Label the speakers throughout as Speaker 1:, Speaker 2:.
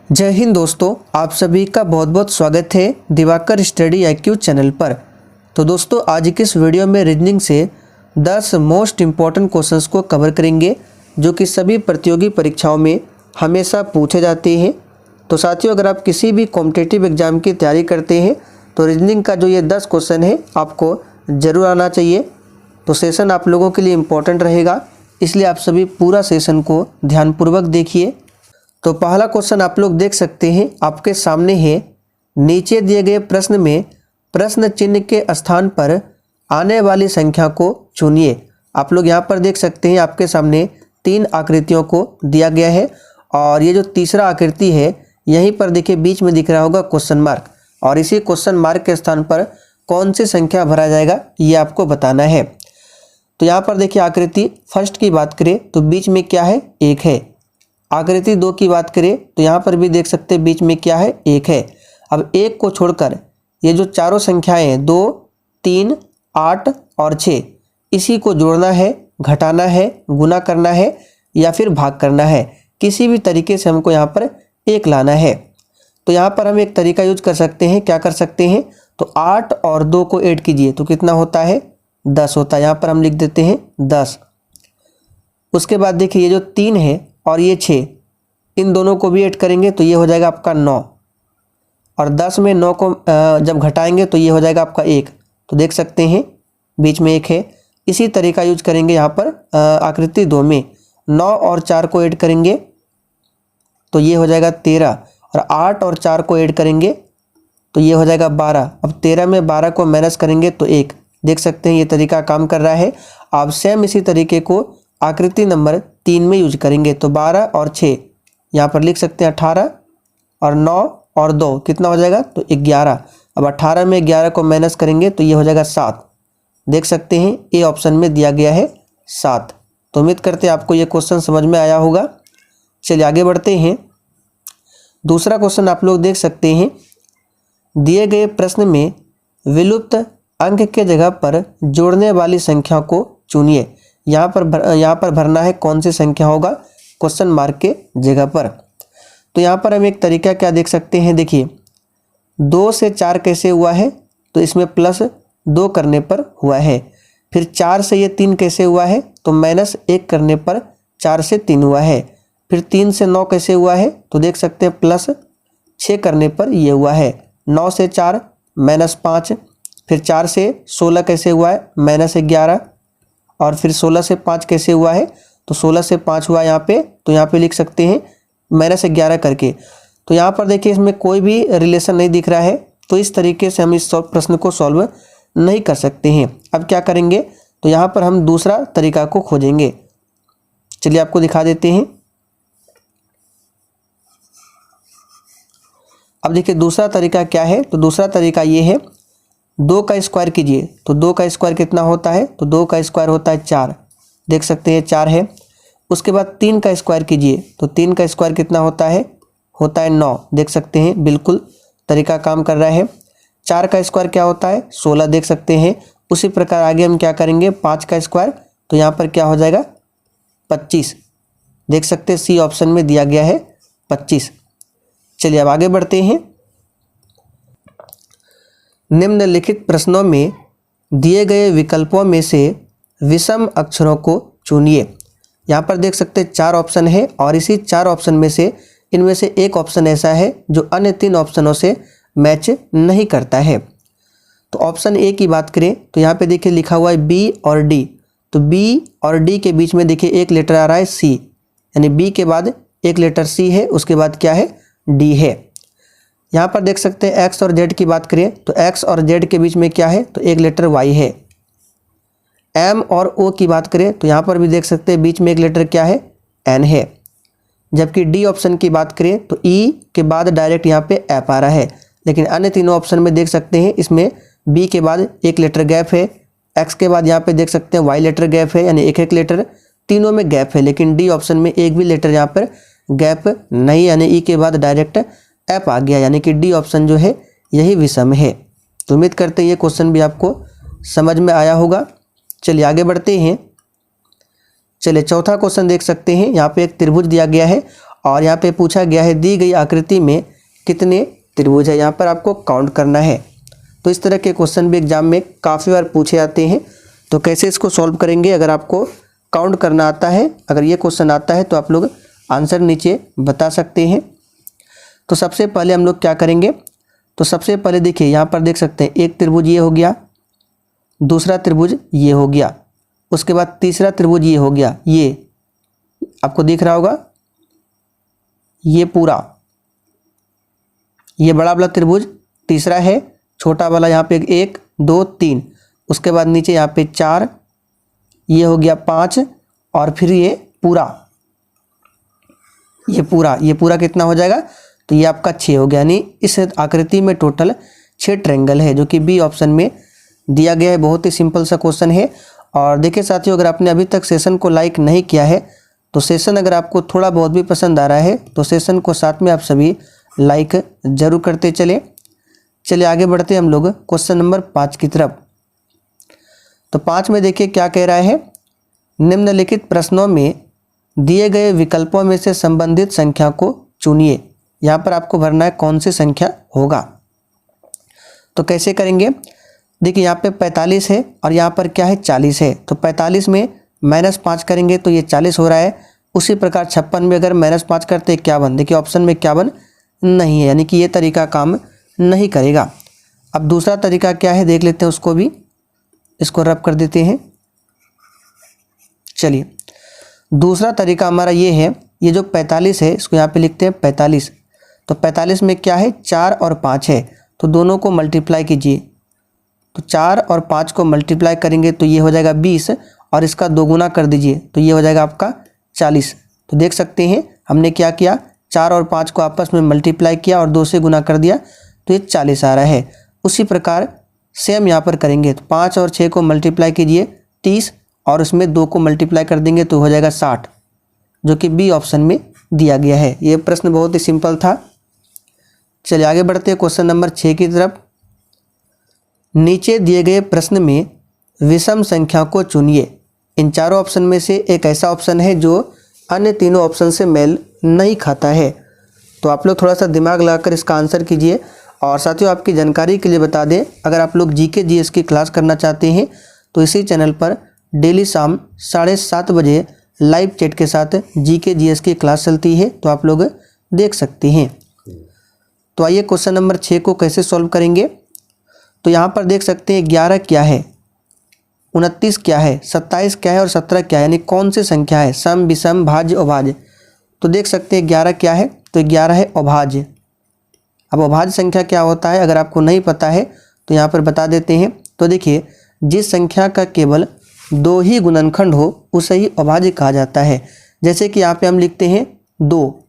Speaker 1: जय हिंद दोस्तों, आप सभी का बहुत बहुत स्वागत है दिवाकर स्टडी IQ चैनल पर। तो दोस्तों, आज की इस वीडियो में रीजनिंग से 10 मोस्ट इम्पॉर्टेंट क्वेश्चंस को कवर करेंगे जो कि सभी प्रतियोगी परीक्षाओं में हमेशा पूछे जाते हैं। तो साथियों, अगर आप किसी भी कॉम्पिटिटिव एग्जाम की तैयारी करते हैं तो रीजनिंग का जो ये 10 क्वेश्चन है आपको ज़रूर आना चाहिए। तो सेशन आप लोगों के लिए इम्पोर्टेंट रहेगा, इसलिए आप सभी पूरा सेशन को ध्यानपूर्वक देखिए। तो पहला क्वेश्चन आप लोग देख सकते हैं, आपके सामने है। नीचे दिए गए प्रश्न में प्रश्न चिन्ह के स्थान पर आने वाली संख्या को चुनिए। आप लोग यहाँ पर देख सकते हैं, आपके सामने 3 आकृतियों को दिया गया है और ये जो तीसरा आकृति है यहीं पर देखिए बीच में दिख रहा होगा क्वेश्चन मार्क, और इसी क्वेश्चन मार्क के स्थान पर कौन सी संख्या भरा जाएगा ये आपको बताना है। तो यहाँ पर देखिए आकृति फर्स्ट की बात करें तो बीच में क्या है, 1 है। आकृति 2 की बात करें तो यहाँ पर भी देख सकते हैं बीच में क्या है, 1 है। अब 1 को छोड़कर ये जो चारों संख्याएं हैं 2, 3, 8 और 6, इसी को जोड़ना है, घटाना है, गुना करना है या फिर भाग करना है। किसी भी तरीके से हमको यहाँ पर 1 लाना है। तो यहाँ पर हम एक तरीका यूज कर सकते हैं। क्या कर सकते हैं, तो 8 और 2 को ऐड कीजिए तो कितना होता है, 10 होता है। यहाँ पर हम लिख देते हैं 10। उसके बाद देखिए ये जो 3 है और ये 6, इन दोनों को भी ऐड करेंगे तो ये हो जाएगा आपका 9, और 10 में 9 को जब घटाएंगे तो ये हो जाएगा आपका 1। तो देख सकते हैं बीच में 1 है। इसी तरीका यूज करेंगे यहाँ पर आकृति 2 में 9 और 4 को ऐड करेंगे तो ये हो जाएगा 13, और 8 और 4 को ऐड करेंगे तो ये हो जाएगा 12। अब 13 में 12 को माइनस करेंगे तो 1। देख सकते हैं ये तरीका काम कर रहा है। आप सेम इसी तरीके को आकृति नंबर 3 में यूज करेंगे। तो 12 और 6 यहाँ पर लिख सकते हैं 18, और 9 और 2 कितना हो जाएगा, तो 11। अब 18 में 11 को माइनस करेंगे तो ये हो जाएगा 7। देख सकते हैं ए ऑप्शन में दिया गया है 7। तो उम्मीद करते हैं आपको ये क्वेश्चन समझ में आया होगा। चलिए आगे बढ़ते हैं। दूसरा क्वेश्चन आप लोग देख सकते हैं, दिए गए प्रश्न में विलुप्त अंक के जगह पर जोड़ने वाली संख्या को चुनिए। यहाँ पर भरना है कौन सी संख्या होगा, क्वेश्चन मार्क के जगह पर। तो यहाँ पर हम एक तरीका क्या देख सकते हैं, देखिए 2 से 4 कैसे हुआ है, तो इसमें +2 करने पर हुआ है। फिर 4 से ये 3 कैसे हुआ है, तो -1 करने पर 4 से 3 हुआ है। फिर 3 से 9 कैसे हुआ है, तो देख सकते हैं +6 करने पर ये हुआ है। 9 से 4 -5। फिर 4 से 16 कैसे हुआ है, -11। और फिर 16 से 5 कैसे हुआ है, तो 16 से 5 हुआ यहाँ पे, तो यहाँ पे लिख सकते हैं -11 करके। तो यहाँ पर देखिए इसमें कोई भी रिलेशन नहीं दिख रहा है, तो इस तरीके से हम इस प्रश्न को सॉल्व नहीं कर सकते हैं। अब क्या करेंगे, तो यहाँ पर हम दूसरा तरीका को खोजेंगे। चलिए आपको दिखा देते हैं। अब देखिए दूसरा तरीका क्या है, तो दूसरा तरीका ये है, 2 का स्क्वायर कीजिए। तो 2 का स्क्वायर कितना होता है, तो 2 का स्क्वायर होता है 4। देख सकते हैं 4 है। उसके बाद 3 का स्क्वायर कीजिए। तो 3 का स्क्वायर कितना होता है 9। देख सकते हैं बिल्कुल तरीका काम कर रहा है। 4 का स्क्वायर क्या होता है, 16। देख सकते हैं। उसी प्रकार आगे हम क्या करेंगे, 5 का स्क्वायर, तो यहाँ पर क्या हो जाएगा 25। देख सकते हैं सी ऑप्शन में दिया गया है 25। चलिए अब आगे बढ़ते हैं। निम्नलिखित प्रश्नों में दिए गए विकल्पों में से विषम अक्षरों को चुनिए। यहाँ पर देख सकते हैं 4 ऑप्शन है, और इसी 4 ऑप्शन में से इनमें से एक ऑप्शन ऐसा है जो अन्य 3 ऑप्शनों से मैच नहीं करता है। तो ऑप्शन ए की बात करें तो यहाँ पे देखिए लिखा हुआ है बी और डी। तो बी और डी के बीच में देखिए एक लेटर आ रहा है सी, यानी बी के बाद एक लेटर सी है, उसके बाद क्या है, डी है। यहाँ पर देख सकते हैं एक्स और जेड की बात करें तो एक्स और जेड के बीच में क्या है, तो एक लेटर वाई है। एम और ओ की बात करें तो यहाँ पर भी देख सकते हैं बीच में एक लेटर क्या है, एन है। जबकि डी ऑप्शन की बात करें तो ई के बाद डायरेक्ट यहाँ पे एफ आ रहा है। लेकिन अन्य तीनों ऑप्शन में देख सकते हैं इसमें बी के बाद एक लेटर गैप है, एक्स के बाद यहाँ पे देख सकते हैं वाई लेटर गैप है, यानी एक लेटर तीनों में गैप है। लेकिन डी ऑप्शन में एक भी लेटर यहाँ पर गैप नहीं, यानी ई के बाद डायरेक्ट एफ आ गया, यानी कि डी ऑप्शन जो है यही विषम है। तो उम्मीद करते हैं ये क्वेश्चन भी आपको समझ में आया होगा। चलिए आगे बढ़ते हैं। चलिए चौथा क्वेश्चन देख सकते हैं। यहाँ पे एक त्रिभुज दिया गया है और यहाँ पे पूछा गया है दी गई आकृति में कितने त्रिभुज है, यहाँ पर आपको काउंट करना है। तो इस तरह के क्वेश्चन भी एग्जाम में काफ़ी बार पूछे जाते हैं। तो कैसे इसको सॉल्व करेंगे, अगर आपको काउंट करना आता है, अगर ये क्वेश्चन आता है तो आप लोग आंसर नीचे बता सकते हैं। तो सबसे पहले हम लोग क्या करेंगे, तो सबसे पहले देखिए यहाँ पर देख सकते हैं एक त्रिभुज ये हो गया, दूसरा त्रिभुज ये हो गया, उसके बाद तीसरा त्रिभुज ये हो गया, ये आपको दिख रहा होगा, ये पूरा ये बड़ा वाला त्रिभुज तीसरा है, छोटा वाला यहाँ पे 1 2 3, उसके बाद नीचे यहाँ पे 4, ये हो गया 5, और फिर ये पूरा कितना हो जाएगा, तो ये आपका 6 हो गया। यानी इस आकृति में टोटल 6 ट्रायंगल है, जो कि बी ऑप्शन में दिया गया है। बहुत ही सिंपल सा क्वेश्चन है। और देखिए साथियों, अगर आपने अभी तक सेशन को लाइक नहीं किया है तो सेशन अगर आपको थोड़ा बहुत भी पसंद आ रहा है तो सेशन को साथ में आप सभी लाइक जरूर करते चलिए आगे बढ़ते हैं हम लोग क्वेश्चन नंबर 5 की तरफ। तो 5 में देखिए क्या कह रहा है, निम्नलिखित प्रश्नों में दिए गए विकल्पों में से संबंधित संख्या को चुनिए। यहाँ पर आपको भरना है कौन सी संख्या होगा। तो कैसे करेंगे, देखिए यहाँ पे 45 है और यहाँ पर क्या है 40 है, तो 45 में -5 करेंगे तो ये 40 हो रहा है। उसी प्रकार 56 में अगर -5 करते 51, देखिए ऑप्शन में 51 नहीं है, यानी कि ये तरीका काम नहीं करेगा। अब दूसरा तरीका क्या है देख लेते हैं, उसको भी इसको रब कर देते हैं। चलिए दूसरा तरीका हमारा ये है, ये जो 45 है इसको यहाँ पे लिखते हैं 45। तो 45 में क्या है 4 और 5 है, तो दोनों को मल्टीप्लाई कीजिए। तो 4 और 5 को मल्टीप्लाई करेंगे तो ये हो जाएगा 20, और इसका 2 गुना कर दीजिए तो ये हो जाएगा आपका 40। तो देख सकते हैं हमने क्या किया, 4 और 5 को आपस में मल्टीप्लाई किया और 2 से गुना कर दिया तो ये 40 आ रहा है। उसी प्रकार सेम यहाँ पर करेंगे, तो 5 और 6 को मल्टीप्लाई कीजिए 30, और उसमें 2 को मल्टीप्लाई कर देंगे तो हो जाएगा 60, जो कि बी ऑप्शन में दिया गया है। ये प्रश्न बहुत ही सिंपल था। चलिए आगे बढ़ते हैं क्वेश्चन नंबर 6 की तरफ। नीचे दिए गए प्रश्न में विषम संख्या को चुनिए। इन चारों ऑप्शन में से एक ऐसा ऑप्शन है जो अन्य तीनों ऑप्शन से मेल नहीं खाता है। तो आप लोग थोड़ा सा दिमाग लगाकर इसका आंसर कीजिए। और साथियों, आपकी जानकारी के लिए बता दें, अगर आप लोग जीके जीएस की क्लास करना चाहते हैं तो इसी चैनल पर डेली शाम 7:30 बजे लाइव चैट के साथ जीके जीएस की क्लास चलती है, तो आप लोग देख सकते हैं। तो आइए क्वेश्चन नंबर 6 को कैसे सॉल्व करेंगे। तो यहाँ पर देख सकते हैं 11 क्या है, 29 क्या है, 27 क्या है और 17 क्या है, यानी कौन सी संख्या है, सम विषम भाज्य अभाज्य। तो देख सकते हैं 11 क्या है, तो 11 है अभाज्य। अब अभाज्य संख्या क्या होता है, अगर आपको नहीं पता है तो यहाँ पर बता देते हैं। तो देखिए, जिस संख्या का केवल 2 ही गुणनखंड हो उसे ही अभाज्य कहा जाता है। जैसे कि यहाँ पे हम लिखते हैं 2।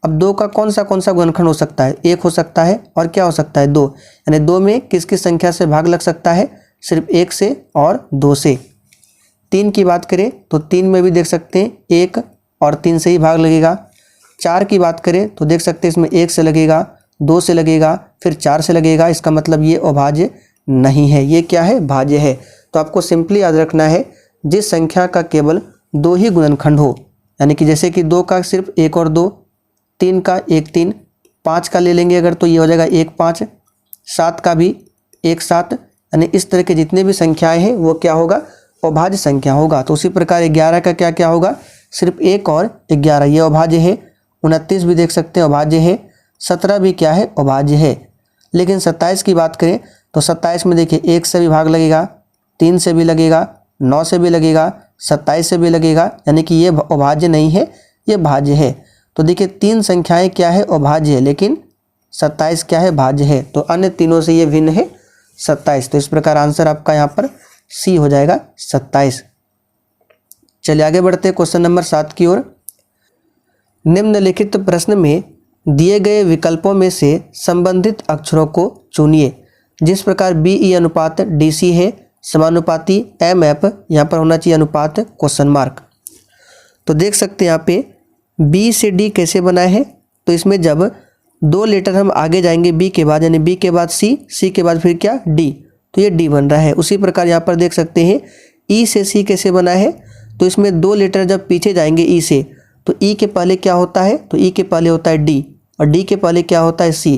Speaker 1: अब 2 का कौन सा गुणनखंड हो सकता है, 1 हो सकता है, और क्या हो सकता है 2, यानी 2 में किस किस संख्या से भाग लग सकता है, सिर्फ 1 से और 2 से। 3 की बात करें तो 3 में भी देख सकते हैं 1 और 3 से ही भाग लगेगा। 4 की बात करें तो देख सकते हैं इसमें 1 से लगेगा, 2 से लगेगा, फिर 4 से लगेगा। इसका मतलब ये अभाज्य नहीं है, ये क्या है, भाज्य है। तो आपको सिंपली याद रखना है, जिस संख्या का केवल 2 ही गुणनखंड हो, यानी कि जैसे कि 2 का सिर्फ 1 और 2, 3 का 1 3, 5 का ले लेंगे अगर तो ये हो जाएगा 1 5, 7 का भी 1 7, यानी इस तरह के जितने भी संख्याएं हैं वो क्या होगा, अभाज्य संख्या होगा। तो उसी प्रकार 11 का क्या क्या होगा, सिर्फ 1 और 11, ये अभाज्य है। 29 भी देख सकते हैं अभाज्य है। 17 भी क्या है, अभाज्य है। लेकिन 27 की बात करें तो 27 में देखिए 1 से भी भाग लगेगा, 3 से भी लगेगा, 9 से भी लगेगा, 27 से भी लगेगा, यानी कि ये अभाज्य नहीं है, ये भाज्य है। तो देखिए 3 संख्याएं क्या है, अभाज्य है, लेकिन 27 क्या है, भाज्य है। तो अन्य तीनों से ये भिन्न है 27। तो इस प्रकार आंसर आपका यहाँ पर सी हो जाएगा 27। चलिए आगे बढ़ते हैं क्वेश्चन नंबर 7 की ओर। निम्नलिखित प्रश्न में दिए गए विकल्पों में से संबंधित अक्षरों को चुनिए। जिस प्रकार BE अनुपात DC है, समानुपाती MF, यहाँ पर होना चाहिए अनुपात क्वेश्चन मार्क। तो देख सकते हैं यहाँ पे B से D कैसे बना है, तो इसमें जब 2 लेटर हम आगे जाएंगे B के बाद, यानी B के बाद C, C के बाद फिर क्या D, तो ये D बन रहा है। उसी प्रकार यहाँ पर देख सकते हैं E से C कैसे बना है, तो इसमें 2 लेटर जब पीछे जाएंगे E से, तो ई के पहले क्या होता है, तो ई के पहले होता है डी और डी के पहले क्या होता है सी,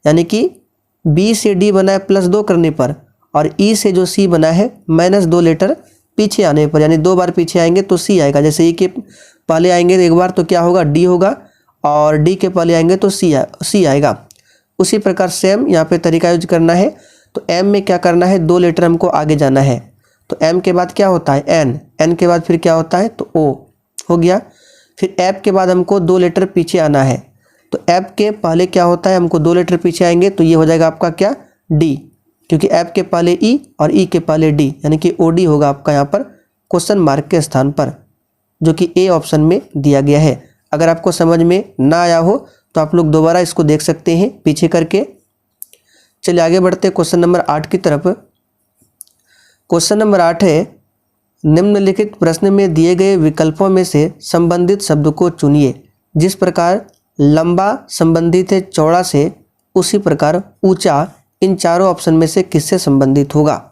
Speaker 1: यानी कि बी से डी बना है +2 करने पर और ई से जो सी बना है -2 लेटर पीछे आने पर, यानी 2 बार पीछे आएंगे तो सी आएगा। जैसे ई के पहले आएंगे तो एक बार तो क्या होगा डी होगा और डी के पहले आएंगे तो सी आएगा। उसी प्रकार सेम यहाँ पे तरीका यूज करना है। तो एम में क्या करना है, 2 लेटर हमको आगे जाना है। तो एम के बाद क्या होता है एन, एन के बाद फिर क्या होता है तो ओ हो गया। फिर एफ के बाद हमको 2 लेटर पीछे आना है। तो एफ के पहले क्या होता है, हमको 2 लेटर पीछे आएंगे तो ये हो जाएगा आपका क्या डी, क्योंकि एफ के पहले ई और ई के पहले डी, यानी कि ओ डी होगा आपका यहाँ पर क्वेश्चन मार्क के स्थान पर, जो कि ए ऑप्शन में दिया गया है। अगर आपको समझ में ना आया हो तो आप लोग दोबारा इसको देख सकते हैं पीछे करके। चलिए आगे बढ़ते हैं क्वेश्चन नंबर 8 की तरफ। क्वेश्चन नंबर 8 है, निम्नलिखित प्रश्न में दिए गए विकल्पों में से संबंधित शब्द को चुनिए। जिस प्रकार लंबा संबंधित है चौड़ा से, उसी प्रकार ऊंचा इन चारों ऑप्शन में से किससे संबंधित होगा।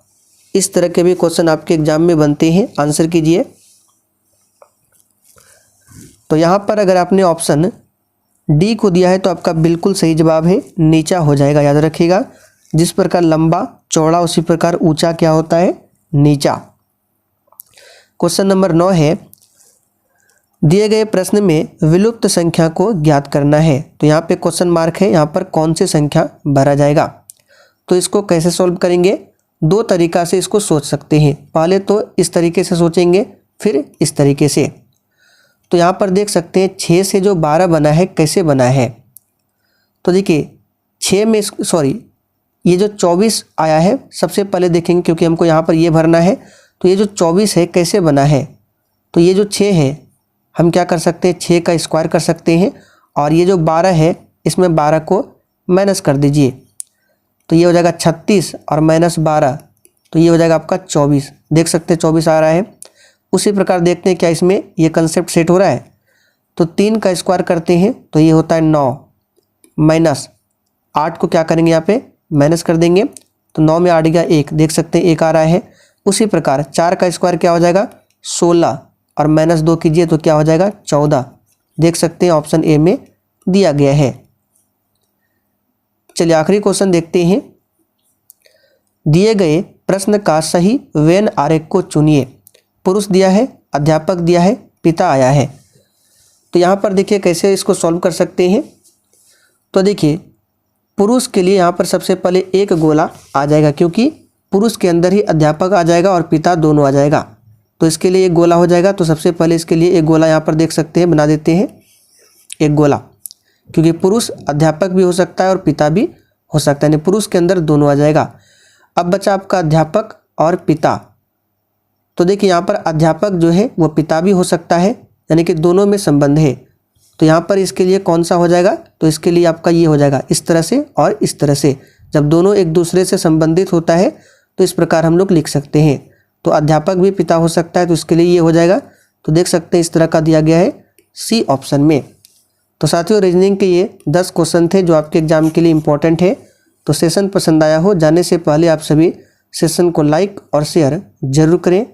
Speaker 1: इस तरह के भी क्वेश्चन आपके एग्जाम में बनते हैं, आंसर कीजिए। तो यहाँ पर अगर आपने ऑप्शन डी को दिया है तो आपका बिल्कुल सही जवाब है, नीचा हो जाएगा, याद रखिएगा। जिस प्रकार लंबा चौड़ा उसी प्रकार ऊंचा क्या होता है नीचा। क्वेश्चन नंबर 9 है, दिए गए प्रश्न में विलुप्त संख्या को ज्ञात करना है। तो यहाँ पे क्वेश्चन मार्क है, यहाँ पर कौन सी संख्या भरा जाएगा। तो इसको कैसे सॉल्व करेंगे, 2 तरीका से इसको सोच सकते हैं। पहले तो इस तरीके से सोचेंगे, फिर इस तरीके से। तो यहाँ पर देख सकते हैं 6 से जो 12 बना है कैसे बना है। तो देखिए 6 में ये जो 24 आया है सबसे पहले देखेंगे, क्योंकि हमको यहाँ पर ये भरना है। तो ये जो 24 है कैसे बना है, तो ये जो 6 है हम क्या कर सकते हैं 6 का स्क्वायर कर सकते हैं, और ये जो 12 है इसमें 12 को माइनस कर दीजिए तो ये हो जाएगा 36 और -12 तो ये हो जाएगा आपका 24। देख सकते हैं 24 आ रहा है। उसी प्रकार देखते हैं क्या इसमें ये कंसेप्ट सेट हो रहा है। तो 3 का स्क्वायर करते हैं तो ये होता है 9 माइनस 8 को क्या करेंगे यहाँ पे माइनस कर देंगे, तो 9 में 8 गया 1, देख सकते हैं 1 आ रहा है। उसी प्रकार 4 का स्क्वायर क्या हो जाएगा 16 और -2 कीजिए तो क्या हो जाएगा 14, देख सकते हैं ऑप्शन ए में दिया गया है। चलिए आखिरी क्वेश्चन देखते हैं। दिए गए प्रश्न का सही वेन आरेख को चुनिए। पुरुष दिया है, अध्यापक दिया है, पिता आया है। तो यहाँ पर देखिए कैसे इसको सॉल्व कर सकते हैं। तो देखिए पुरुष के लिए यहाँ पर सबसे पहले एक गोला आ जाएगा, क्योंकि पुरुष के अंदर ही अध्यापक आ जाएगा और पिता दोनों आ जाएगा। तो इसके लिए एक गोला हो जाएगा। तो सबसे पहले इसके लिए एक गोला यहाँ पर देख सकते हैं, बना देते हैं एक गोला, क्योंकि पुरुष अध्यापक भी हो सकता है और पिता भी हो सकता है, यानी पुरुष के अंदर दोनों आ जाएगा। अब बचा आपका अध्यापक और पिता। तो देखिए यहाँ पर अध्यापक जो है वो पिता भी हो सकता है, यानी कि दोनों में संबंध है। तो यहाँ पर इसके लिए कौन सा हो जाएगा, तो इसके लिए आपका ये हो जाएगा इस तरह से और इस तरह से। जब दोनों एक दूसरे से संबंधित होता है तो इस प्रकार हम लोग लिख सकते हैं। तो अध्यापक भी पिता हो सकता है, तो इसके लिए ये हो जाएगा। तो देख सकते हैं इस तरह का दिया गया है सी ऑप्शन में। तो साथियों रीजनिंग के ये 10 क्वेश्चन थे जो आपके एग्जाम के लिए इंपॉर्टेंट है। तो सेशन पसंद आया हो, जाने से पहले आप सभी सेशन को लाइक और शेयर जरूर करें।